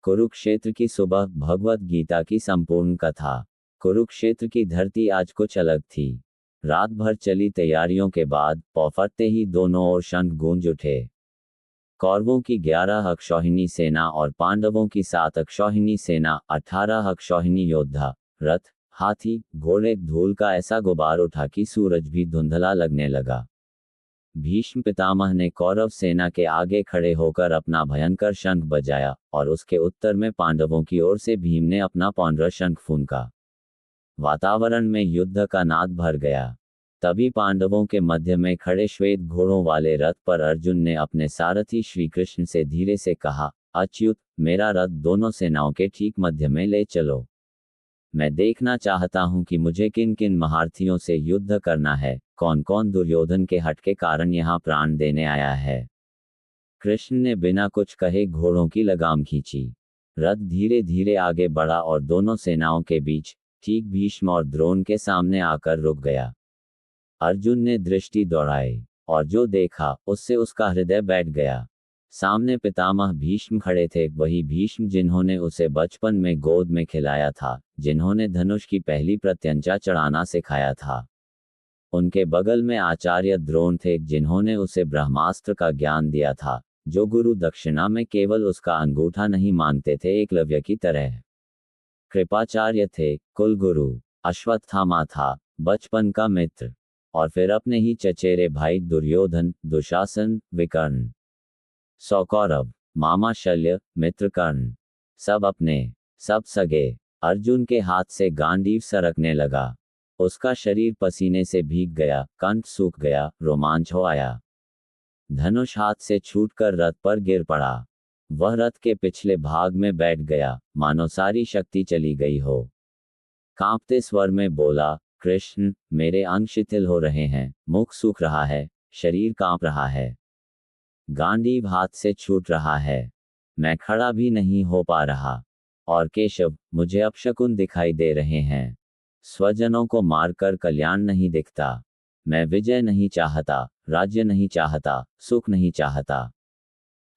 कुरुक्षेत्र की सुबह, भगवत गीता की संपूर्ण कथा। कुरुक्षेत्र की धरती आज कुछ अलग थी। रात भर चली तैयारियों के बाद पौफटते ही दोनों ओर शंख गूंज उठे। कौरवों की 11 अक्षौहिणी सेना और पांडवों की 7 अक्षौहिणी सेना, 18 अक्षौहिणी योद्धा, रथ, हाथी, घोड़े, धूल का ऐसा गुबार उठा कि सूरज भी धुंधला लगने लगा। भीष्म पितामह ने कौरव सेना के आगे खड़े होकर अपना भयंकर शंख बजाया और उसके उत्तर में पांडवों की ओर से भीम ने अपना पौंड्र शंख फूंका। वातावरण में युद्ध का नाद भर गया। तभी पांडवों के मध्य में खड़े श्वेत घोड़ों वाले रथ पर अर्जुन ने अपने सारथी श्री कृष्ण से धीरे से कहा, अच्युत, मेरा रथ दोनों सेनाओं के ठीक मध्य में ले चलो। मैं देखना चाहता हूं कि मुझे किन किन महारथियों से युद्ध करना है, कौन कौन दुर्योधन के हट के कारण यहां प्राण देने आया है। कृष्ण ने बिना कुछ कहे घोड़ों की लगाम खींची। रथ धीरे धीरे आगे बढ़ा और दोनों सेनाओं के बीच, ठीक भीष्म और द्रोण के सामने आकर रुक गया। अर्जुन ने दृष्टि दौड़ाई और जो देखा उससे उसका हृदय बैठ गया। सामने पितामह भीष्म खड़े थे, वही भीष्म जिन्होंने उसे बचपन में गोद में खिलाया था, जिन्होंने धनुष की पहली प्रत्यंचा चढ़ाना सिखाया था। उनके बगल में आचार्य द्रोण थे, जिन्होंने उसे ब्रह्मास्त्र का ज्ञान दिया था, जो गुरु दक्षिणा में केवल उसका अंगूठा नहीं मांगते थे, एकलव्य की तरह। कृपाचार्य थे, कुलगुरु। अश्वत्थामा था, बचपन का मित्र। और फिर अपने ही चचेरे भाई दुर्योधन, दुशासन, विकर्ण, सौकौरव, मामा शल्य, मित्र कर्ण। सब अपने, सब सगे। अर्जुन के हाथ से गांडीव सरकने लगा। उसका शरीर पसीने से भीग गया, कंठ सूख गया, रोमांच हो आया। धनुष हाथ से छूटकर रथ पर गिर पड़ा। वह रथ के पिछले भाग में बैठ गया, मानो सारी शक्ति चली गई हो। कांपते स्वर में बोला, कृष्ण, मेरे अंग शिथिल हो रहे हैं, मुख सूख रहा है, शरीर कांप रहा है, गांडीव हाथ से छूट रहा है, मैं खड़ा भी नहीं हो पा रहा। और केशव, मुझे अपशकुन दिखाई दे रहे हैं। स्वजनों को मारकर कल्याण नहीं दिखता। मैं विजय नहीं चाहता, राज्य नहीं चाहता, सुख नहीं चाहता।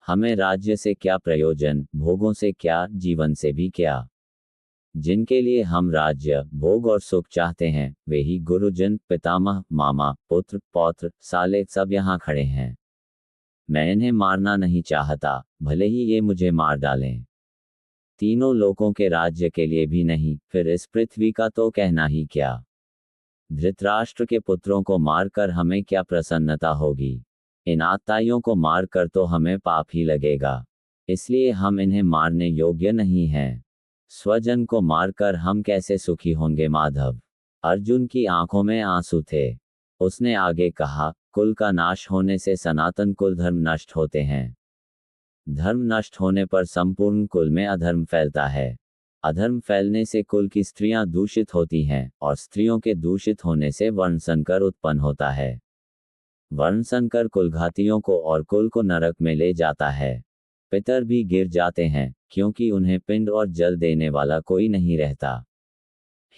हमें राज्य से क्या प्रयोजन, भोगों से क्या, जीवन से भी क्या। जिनके लिए हम राज्य, भोग और सुख चाहते हैं, वे ही गुरुजन, पितामह, मामा, पुत्र, पौत्र, साले सब यहाँ खड़े हैं। मैं इन्हें मारना नहीं चाहता, भले ही ये मुझे मार डालें। तीनों लोकों के राज्य के लिए भी नहीं, फिर इस पृथ्वी का तो कहना ही क्या। धृतराष्ट्र के पुत्रों को मारकर हमें क्या प्रसन्नता होगी। इन आताइयों को मारकर तो हमें पाप ही लगेगा। इसलिए हम इन्हें मारने योग्य नहीं हैं। स्वजन को मारकर हम कैसे सुखी होंगे माधव। अर्जुन की आंखों में आंसू थे। उसने आगे कहा, कुल का नाश होने से सनातन कुल धर्म नष्ट होते हैं। धर्म नष्ट होने पर संपूर्ण कुल में अधर्म फैलता है। अधर्म फैलने से कुल की स्त्रियां दूषित होती हैं और स्त्रियों के दूषित होने से वर्णसंकर उत्पन्न होता है। वर्णसंकर कुलघातियों को और कुल को नरक में ले जाता है। पितर भी गिर जाते हैं, क्योंकि उन्हें पिंड और जल देने वाला कोई नहीं रहता।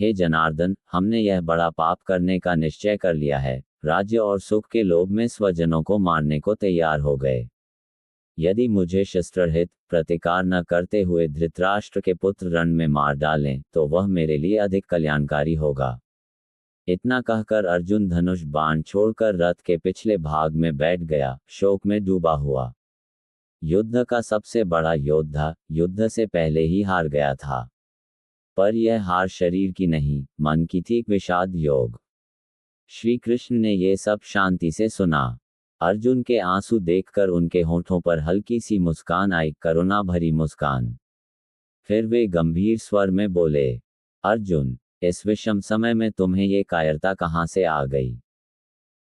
हे जनार्दन, हमने यह बड़ा पाप करने का निश्चय कर लिया है। राज्य और सुख के लोभ में स्वजनों को मारने को तैयार हो गए। यदि मुझे शस्त्ररहित प्रतिकार न करते हुए धृतराष्ट्र के पुत्र रण में मार डालें, तो वह मेरे लिए अधिक कल्याणकारी होगा। इतना कहकर अर्जुन धनुष बाण छोड़कर रथ के पिछले भाग में बैठ गया, शोक में डूबा हुआ। युद्ध का सबसे बड़ा योद्धा युद्ध से पहले ही हार गया था। पर यह हार शरीर की नहीं, मन की थी, विषाद योग। श्री कृष्ण ने ये सब शांति से सुना। अर्जुन के आंसू देखकर उनके होठों पर हल्की सी मुस्कान आई, करुणा भरी मुस्कान। फिर वे गंभीर स्वर में बोले, अर्जुन, इस विषम समय में तुम्हें ये कायरता कहां से आ गई।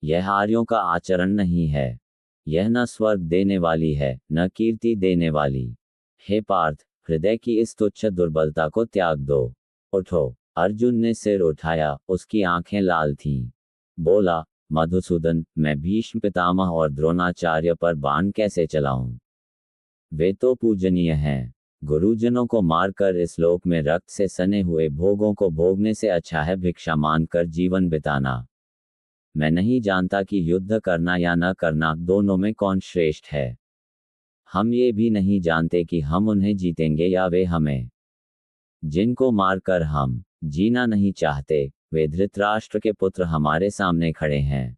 यह आर्यों का आचरण नहीं है। यह न स्वर्ग देने वाली है, न कीर्ति देने वाली। हे पार्थ, हृदय की इस तुच्छ दुर्बलता को त्याग दो। उठो। अर्जुन ने सिर उठाया, उसकी आंखें लाल थीं। बोला, मधुसूदन, मैं भीष्म पितामह और द्रोणाचार्य पर बाण कैसे चलाऊं। वे तो पूजनीय हैं। गुरुजनों को मारकर इस लोक में रक्त से सने हुए भोगों को भोगने से अच्छा है भिक्षा मांगकर जीवन बिताना। मैं नहीं जानता कि युद्ध करना या न करना, दोनों में कौन श्रेष्ठ है। हम ये भी नहीं जानते कि हम उन्हें जीतेंगे या वे हमें। जिनको मारकर हम जीना नहीं चाहते, वे धृतराष्ट्र के पुत्र हमारे सामने खड़े हैं।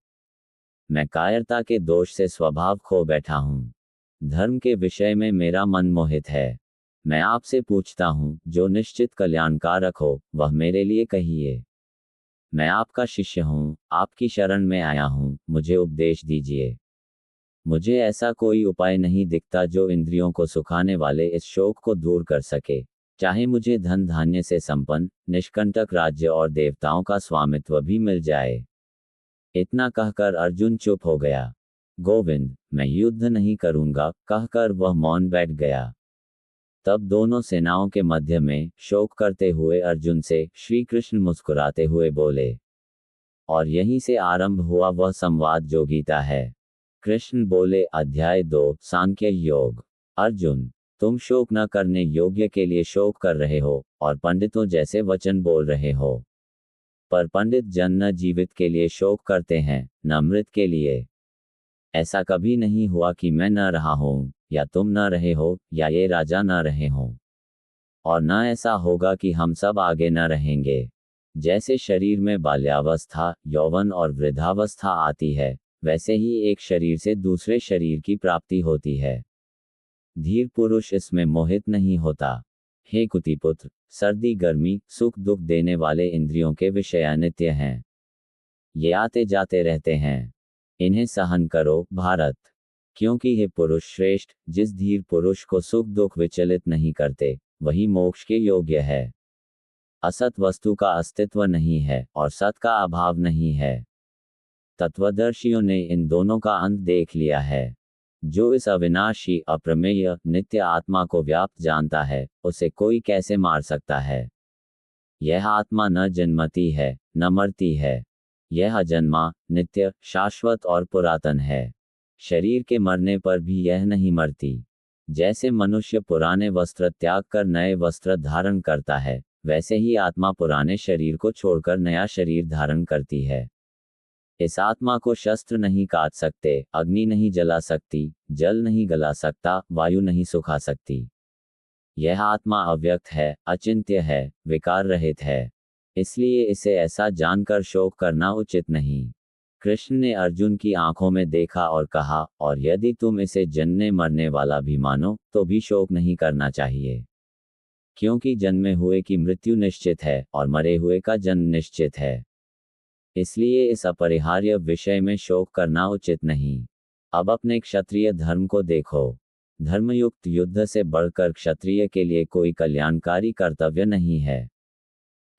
मैं कायरता के दोष से स्वभाव खो बैठा हूँ। धर्म के विषय में मेरा मन मोहित है। मैं आपसे पूछता हूँ, जो निश्चित कल्याणकारक हो, वह मेरे लिए कहिए। मैं आपका शिष्य हूँ, आपकी शरण में आया हूँ, मुझे उपदेश दीजिए। मुझे ऐसा कोई उपाय नहीं दिखता जो इंद्रियों को सुखाने वाले इस शोक को दूर कर सके। चाहे मुझे धन धान्य से संपन्न, निष्कंटक राज्य और देवताओं का स्वामित्व भी मिल जाए। इतना कहकर अर्जुन चुप हो गया। गोविंद, मैं युद्ध नहीं करूंगा, कहकर वह मौन बैठ गया। तब दोनों सेनाओं के मध्य में शोक करते हुए अर्जुन से श्री कृष्ण मुस्कुराते हुए बोले। और यहीं से आरंभ हुआ वह संवाद जो गीता है। कृष्ण बोले, अध्याय 2, सांख्य योग। अर्जुन, तुम शोक न करने योग्य के लिए शोक कर रहे हो, और पंडितों जैसे वचन बोल रहे हो। पर पंडित जन न जीवित के लिए शोक करते हैं, न मृत के लिए। ऐसा कभी नहीं हुआ कि मैं न रहा हूं, या तुम न रहे हो, या ये राजा न रहे हों। और न ऐसा होगा कि हम सब आगे न रहेंगे। जैसे शरीर में बाल्यावस्था, यौवन और वृद्धावस्था आती है, वैसे ही एक शरीर से दूसरे शरीर की प्राप्ति होती है। धीर पुरुष इसमें मोहित नहीं होता। हे कुतिपुत्र, सर्दी गर्मी सुख दुख देने वाले इंद्रियों के विषय अनित्य हैं। ये आते जाते रहते हैं। इन्हें सहन करो भारत। क्योंकि हे पुरुष श्रेष्ठ, जिस धीर पुरुष को सुख दुख विचलित नहीं करते, वही मोक्ष के योग्य है। असत वस्तु का अस्तित्व नहीं है, और सत का अभाव नहीं है। तत्वदर्शियों ने इन दोनों का अंत देख लिया है। जो इस अविनाशी, अप्रमेय, नित्य आत्मा को व्याप्त जानता है, उसे कोई कैसे मार सकता है। यह आत्मा न जन्मती है, न मरती है। यह अजन्मा, नित्य, शाश्वत और पुरातन है। शरीर के मरने पर भी यह नहीं मरती। जैसे मनुष्य पुराने वस्त्र त्याग कर नए वस्त्र धारण करता है, वैसे ही आत्मा पुराने शरीर को छोड़कर नया शरीर धारण करती है। इस आत्मा को शस्त्र नहीं काट सकते, अग्नि नहीं जला सकती, जल नहीं गला सकता, वायु नहीं सुखा सकती। यह आत्मा अव्यक्त है, अचिंत्य है, विकार रहित है। इसलिए इसे ऐसा जानकर शोक करना उचित नहीं। कृष्ण ने अर्जुन की आंखों में देखा और कहा, और यदि तुम इसे जन्मने मरने वाला भी मानो, तो भी शोक नहीं करना चाहिए। क्योंकि जन्मे हुए की मृत्यु निश्चित है, और मरे हुए का जन्म निश्चित है। इसलिए इस अपरिहार्य विषय में शोक करना उचित नहीं। अब अपने क्षत्रिय धर्म को देखो। धर्मयुक्त युद्ध से बढ़कर क्षत्रिय के लिए कोई कल्याणकारी कर्तव्य नहीं है।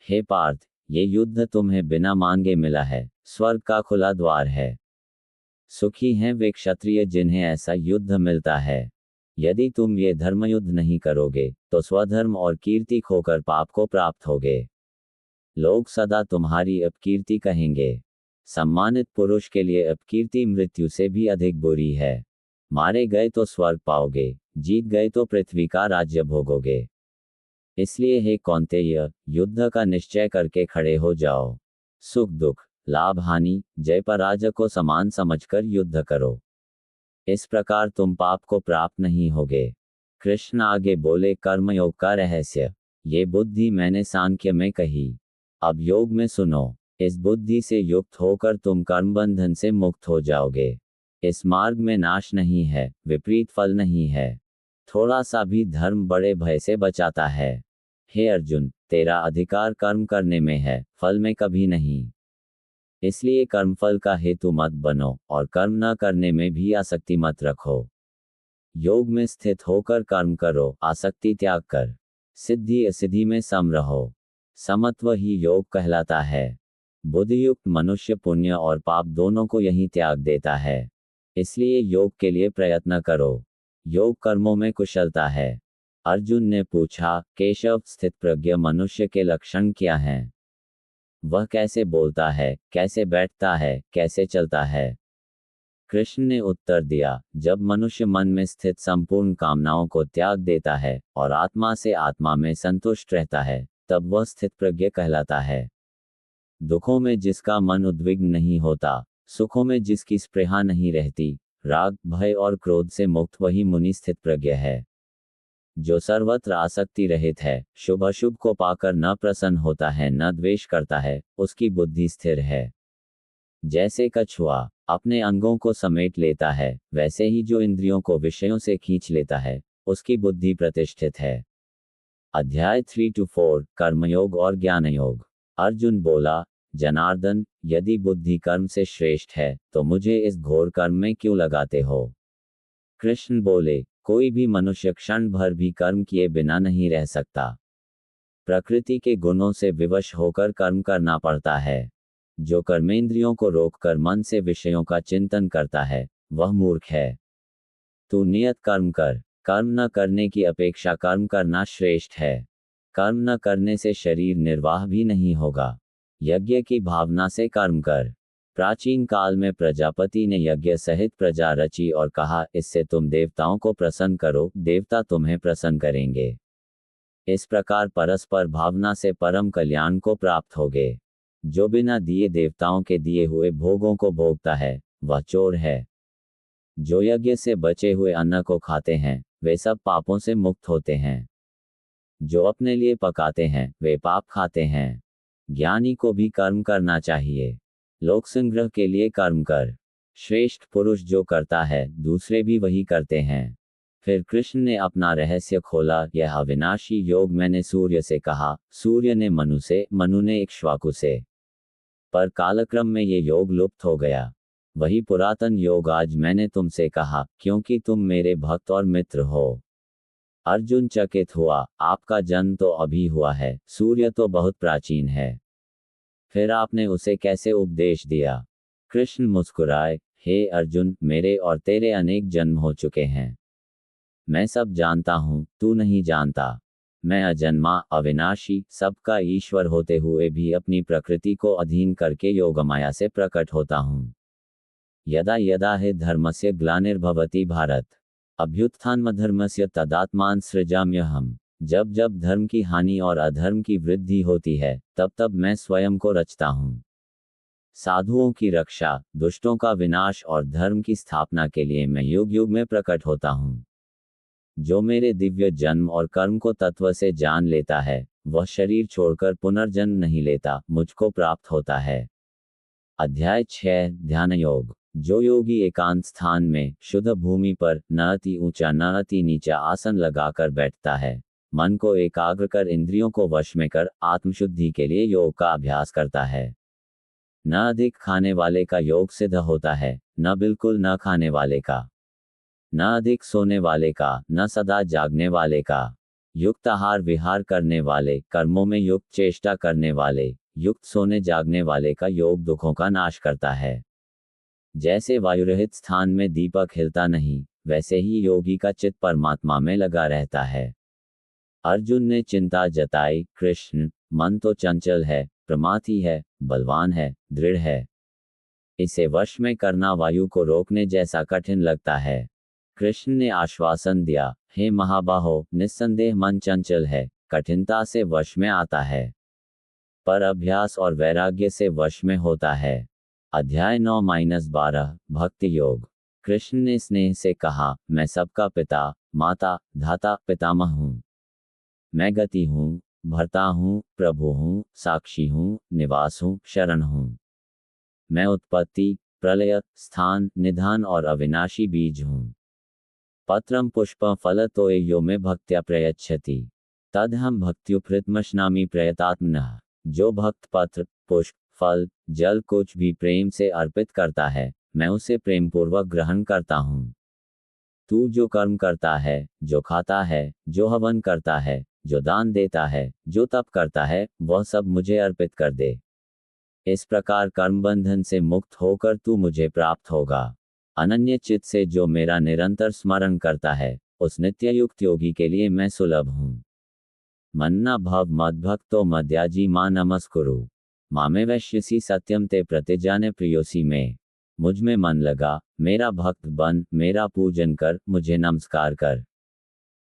हे पार्थ, ये युद्ध तुम्हें बिना मांगे मिला है, स्वर्ग का खुला द्वार है। सुखी हैं वे क्षत्रिय जिन्हें ऐसा युद्ध मिलता है। यदि तुम ये धर्मयुद्ध नहीं करोगे, तो स्वधर्म और कीर्ति खोकर पाप को प्राप्त होगे। लोग सदा तुम्हारी अपकीर्ति कहेंगे। सम्मानित पुरुष के लिए अपकीर्ति मृत्यु से भी अधिक बुरी है। मारे गए तो स्वर्ग पाओगे, जीत गए तो पृथ्वी का राज्य भोगोगे। इसलिए हे कौन्तेय, युद्ध का निश्चय करके खड़े हो जाओ। सुख दुख, लाभ हानि, जय पराजय को समान समझकर युद्ध करो। इस प्रकार तुम पाप को प्राप्त नहीं होगे। कृष्ण आगे बोले, कर्मयोग का रहस्य। ये बुद्धि मैंने सांख्य में कही। अब योग में सुनो। इस बुद्धि से युक्त होकर तुम कर्म बंधन से मुक्त हो जाओगे। इस मार्ग में नाश नहीं है, विपरीत फल नहीं है। थोड़ा सा भी धर्म बड़े भय से बचाता है। हे अर्जुन, तेरा अधिकार कर्म करने में है, फल में कभी नहीं। इसलिए कर्मफल का हेतु मत बनो, और कर्म न करने में भी आसक्ति मत रखो। योग में स्थित होकर कर्म करो, आसक्ति त्याग कर। सिद्धि असिद्धि में सम रहो। समत्व ही योग कहलाता है। बुद्धियुक्त मनुष्य पुण्य और पाप दोनों को यही त्याग देता है। इसलिए योग के लिए प्रयत्न करो। योग कर्मों में कुशलता है। अर्जुन ने पूछा, केशव, स्थित प्रज्ञ मनुष्य के लक्षण क्या हैं? वह कैसे बोलता है, कैसे बैठता है, कैसे चलता है? कृष्ण ने उत्तर दिया, जब मनुष्य मन में स्थित संपूर्ण कामनाओं को त्याग देता है, और आत्मा से आत्मा में संतुष्ट रहता है, तब वह स्थित प्रज्ञ कहलाता है। दुखों में जिसका मन उद्विग्न नहीं होता, सुखों में जिसकी स्पृहा नहीं रहती, राग, भय और क्रोध से मुक्त वही मुनि स्थित प्रज्ञ है। जो सर्वत्र आसक्ति रहित है, शुभ अशुभ को पाकर न प्रसन्न होता है न द्वेष करता है, उसकी बुद्धि स्थिर है। जैसे कछुआ अपने अंगों को समेट लेता है, वैसे ही जो इंद्रियों को विषयों से खींच लेता है, उसकी बुद्धि प्रतिष्ठित है। अध्याय 3-4 कर्मयोग और ज्ञानयोग। अर्जुन बोला, जनार्दन, यदि बुद्धि कर्म से श्रेष्ठ है, तो मुझे इस घोर कर्म में क्यों लगाते हो? कृष्ण बोले, कोई भी मनुष्य क्षण भर भी कर्म किए बिना नहीं रह सकता। प्रकृति के गुणों से विवश होकर कर्म करना पड़ता है। जो कर्मेंद्रियों को रोककर मन से विषयों का चिंतन करता है, वह मूर्ख है। तू नियत कर्म कर। कर्म न करने की अपेक्षा कर्म करना श्रेष्ठ है। कर्म न करने से शरीर निर्वाह भी नहीं होगा। यज्ञ की भावना से कर्म कर। प्राचीन काल में प्रजापति ने यज्ञ सहित प्रजा रची और कहा, इससे तुम देवताओं को प्रसन्न करो, देवता तुम्हें प्रसन्न करेंगे। इस प्रकार परस्पर भावना से परम कल्याण को प्राप्त होगे। जो बिना दिए देवताओं के दिए हुए भोगों को भोगता है, वह चोर है। जो यज्ञ से बचे हुए अन्न को खाते हैं, वे सब पापों से मुक्त होते हैं। जो अपने लिए पकाते हैं, वे पाप खाते हैं। ज्ञानी को भी कर्म करना चाहिए। लोक संग्रह के लिए कर्म कर। श्रेष्ठ पुरुष जो करता है, दूसरे भी वही करते हैं। फिर कृष्ण ने अपना रहस्य खोला, यह अविनाशी योग मैंने सूर्य से कहा, सूर्य ने मनु से, मनु ने इक्ष्वाकु से। पर कालक्रम में ये योग लुप्त हो गया। वही पुरातन योग आज मैंने तुमसे कहा, क्योंकि तुम मेरे भक्त और मित्र हो। अर्जुन चकित हुआ, आपका जन्म तो अभी हुआ है, सूर्य तो बहुत प्राचीन है। फिर आपने उसे कैसे उपदेश दिया? कृष्ण मुस्कुराए, हे अर्जुन, मेरे और तेरे अनेक जन्म हो चुके हैं। मैं सब जानता हूँ, तू नहीं जानता। मैं अजन्मा, अविनाशी, सबका ईश्वर होते हुए भी अपनी प्रकृति को अधीन करके योगमाया से प्रकट होता हूँ। यदा यदा हि धर्मस्य ग्लानिर्भवति भारत, अभ्युत्थानमधर्मस्य तदात्मान सृजाम्यहम्। जब जब धर्म की हानि और अधर्म की वृद्धि होती है, तब तब मैं स्वयं को रचता हूँ। साधुओं की रक्षा, दुष्टों का विनाश और धर्म की स्थापना के लिए मैं युग युग में प्रकट होता हूँ। जो मेरे दिव्य जन्म और कर्म को तत्व से जान लेता है, वह शरीर छोड़कर पुनर्जन्म नहीं लेता, मुझको प्राप्त होता है। अध्याय 6 ध्यान योग। जो योगी एकांत स्थान में, शुद्ध भूमि पर, न अति ऊंचा न अति नीचा आसन लगाकर बैठता है, मन को एकाग्र कर इंद्रियों को वश में कर आत्मशुद्धि के लिए योग का अभ्यास करता है। न अधिक खाने वाले का योग सिद्ध होता है, न बिल्कुल न खाने वाले का। न अधिक सोने वाले का, न सदा जागने वाले का। युक्त आहार विहार करने वाले, कर्मों में युक्त चेष्टा करने वाले, युक्त सोने जागने वाले का योग दुखों का नाश करता है। जैसे वायुरहित स्थान में दीपक हिलता नहीं, वैसे ही योगी का चित्त परमात्मा में लगा रहता है। अर्जुन ने चिंता जताई, कृष्ण, मन तो चंचल है, प्रमाथी है, बलवान है, दृढ़ है। इसे वश में करना वायु को रोकने जैसा कठिन लगता है। कृष्ण ने आश्वासन दिया, हे महाबाहो, निस्संदेह मन चंचल है, कठिनता से वश में आता है, पर अभ्यास और वैराग्य से वश में होता है। अध्याय 9-12 भक्ति योग। कृष्ण ने स्नेह से कहा, मैं सबका पिता, माता, धाता, पितामह हूँ। मैं गति हूँ, भर्ता हूँ, प्रभु हूँ, साक्षी हूँ, निवास हूँ, शरण हूँ। मैं उत्पत्ति, प्रलय, स्थान, निधान और अविनाशी बीज हूँ। पत्रम पुष्पं फलतो यो में भक्त्या प्रयच्छति, तदहं भक्त्युपहृतमश्नामि प्रयतात्मनः। जो भक्त पत्र, पुष्प, फल, जल कुछ भी प्रेम से अर्पित करता है, मैं उसे प्रेमपूर्वक ग्रहण करता हूँ। तू जो कर्म करता है, जो खाता है, जो हवन करता है, जो दान देता है, जो तप करता है, वह सब मुझे अर्पित कर दे। इस प्रकार कर्म बंधन से मुक्त होकर तू मुझे प्राप्त होगा। अनन्य चित्त से जो मेरा निरंतर स्मरण करता है, उस नित्य युक्त योगी के लिए मैं सुलभ हूँ। मन्ना भव मद्भक्तो मद्याजी मां नमस्कुरु, मामे वैश्यसी सत्यम ते प्रतिजाने प्रियोसी में। मुझ में मन लगा, मेरा भक्त बन, मेरा पूजन कर, मुझे नमस्कार कर।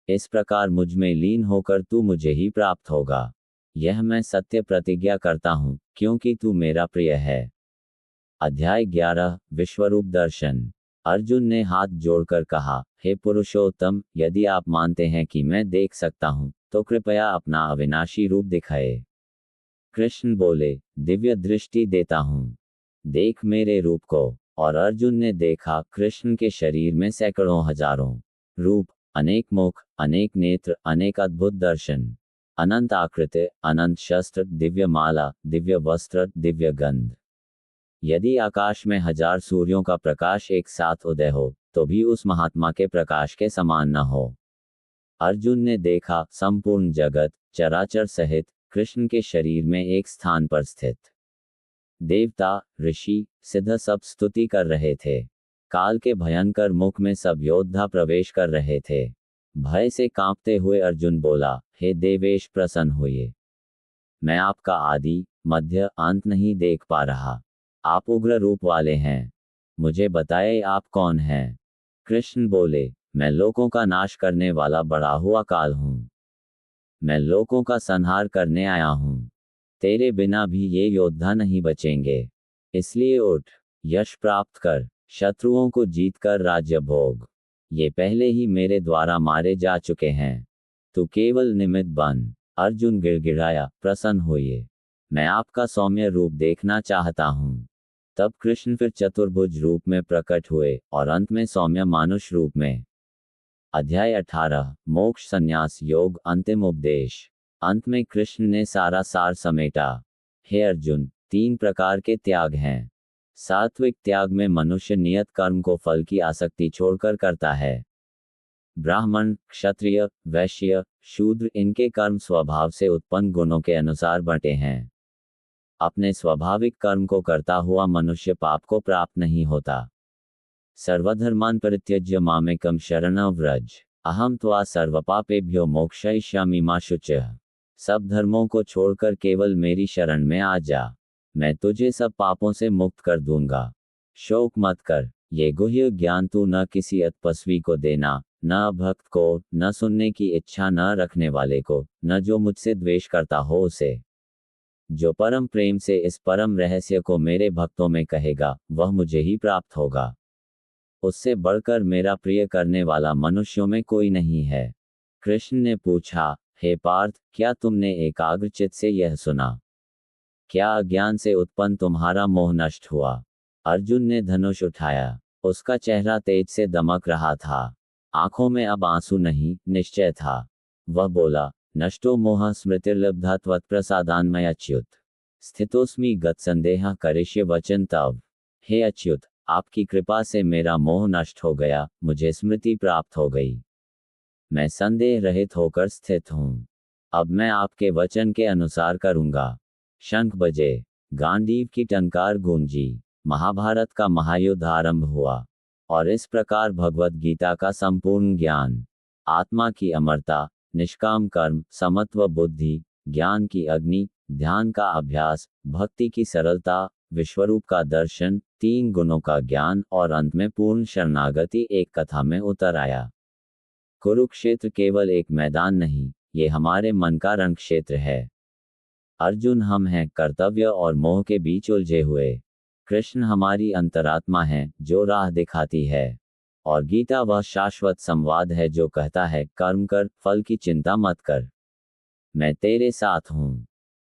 इस प्रकार मुझ में लीन होकर तू मुझे ही प्राप्त होगा। यह मैं सत्य प्रतिज्ञा करता हूँ, क्योंकि तू मेरा प्रिय है। अध्याय 11 विश्वरूप दर्शन। अर्जुन ने हाथ जोड़कर कहा, हे पुरुषोत्तम, यदि आप मानते हैं कि मैं देख सकता हूं, तो कृपया अपना अविनाशी रूप दिखाए। कृष्ण बोले, दिव्य दृष्टि देता हूं, देख मेरे रूप को। और अर्जुन ने देखा, कृष्ण के शरीर में सैकड़ों हजारों रूप, अनेक मुख, अनेक नेत्र, अनेक अद्भुत दर्शन, अनंत आकृति, अनंत शस्त्र, दिव्य माला, दिव्य वस्त्र, दिव्य गंध। यदि आकाश में 1000 सूर्यों का प्रकाश एक साथ उदय हो, तो भी उस महात्मा के प्रकाश के समान न हो। अर्जुन ने देखा, संपूर्ण जगत, चराचर सहित, कृष्ण के शरीर में एक स्थान पर स्थित। देवता, ऋषि, सिद्ध सब स्तुति कर रहे थे। काल के भयंकर मुख में सब योद्धा प्रवेश कर रहे थे। भय से कांपते हुए अर्जुन बोला, हे देवेश, प्रसन्न होइए। मैं आपका आदि, मध्य, अंत नहीं देख पा रहा। आप उग्र रूप वाले हैं। मुझे बताए आप कौन हैं? कृष्ण बोले, मैं लोकों का नाश करने वाला बढ़ा हुआ काल हूं। मैं लोकों का संहार करने आया हूं। तेरे बिना भी ये योद्धा नहीं बचेंगे। इसलिए उठ, यश प्राप्त कर, शत्रुओं को जीतकर राज्य भोग। ये पहले ही मेरे द्वारा मारे जा चुके हैं। तू केवल निमित्त बन। अर्जुन गिड़गिड़ाया, प्रसन्न होइए। मैं आपका सौम्य रूप देखना चाहता हूं। तब कृष्ण फिर चतुर्भुज रूप में प्रकट हुए और अंत में सौम्य मानुष रूप में। अध्याय 18, मोक्ष संन्यास योग, अंतिम उपदेश। अंत में कृष्ण ने सारा सार समेटा। हे अर्जुन, 3 प्रकार के त्याग हैं। सात्विक त्याग में मनुष्य नियत कर्म को फल की आसक्ति छोड़कर करता है। ब्राह्मण, क्षत्रिय, वैश्य, शूद्र, इनके कर्म स्वभाव से उत्पन्न गुणों के अनुसार बंटे हैं। अपने स्वाभाविक कर्म को करता हुआ मनुष्य पाप को प्राप्त नहीं होता। सर्वधर्मान् परित्यज्य मामेकं शरणं व्रज, अहम त्वा सर्वपापेभ्यो मोक्षयिष्यामि मा शुचः। सब धर्मों को छोड़कर केवल मेरी शरण में आ जा, मैं तुझे सब पापों से मुक्त कर दूंगा। शोक मत कर। ये गुह्य ज्ञान तू न किसी तपस्वी को देना, न भक्त को, न सुनने की इच्छा न रखने वाले को, न जो मुझसे द्वेष करता हो उसे। जो परम प्रेम से इस परम रहस्य को मेरे भक्तों में कहेगा, वह मुझे ही प्राप्त होगा। उससे बढ़कर मेरा प्रिय करने वाला मनुष्यों में कोई नहीं है। कृष्ण ने पूछा, हे पार्थ, क्या तुमने एकाग्रचित्त से यह सुना? क्या अज्ञान से उत्पन्न तुम्हारा मोह नष्ट हुआ? अर्जुन ने धनुष उठाया। उसका चेहरा तेज से दमक रहा था। आंखों में अब आंसू नहीं, निश्चय था। वह बोला, नष्टो मोह स्मृतिर्लब्धा त्वत्प्रसादान्मय अच्युत, स्थितोस्मि गतसंदेहः करिष्ये वचन तव। हे अच्युत, आपकी कृपा से मेरा मोह नष्ट हो गया, मुझे स्मृति प्राप्त हो गई। मैं संदेह रहित होकर स्थित हूँ। अब मैं आपके वचन के अनुसार करूँगा। शंख बजे, गांडीव की टंकार गूंजी, महाभारत का महायुद्ध आरंभ हुआ। और इस प्रकार भगवत गीता का संपूर्ण ज्ञान, आत्मा की अमरता, निष्काम कर्म, समत्व बुद्धि, ज्ञान की अग्नि, ध्यान का अभ्यास, भक्ति की सरलता, विश्वरूप का दर्शन, 3 गुणों का ज्ञान और अंत में पूर्ण शरणागति एक कथा में उतर आया। कुरुक्षेत्र केवल एक मैदान नहीं, ये हमारे मन का रण क्षेत्र है। अर्जुन हम हैं कर्तव्य और मोह के बीच उलझे हुए। कृष्ण हमारी अंतरात्मा है जो राह दिखाती है। और गीता वह शाश्वत संवाद है जो कहता है, कर्म कर, फल की चिंता मत कर। मैं तेरे साथ हूँ।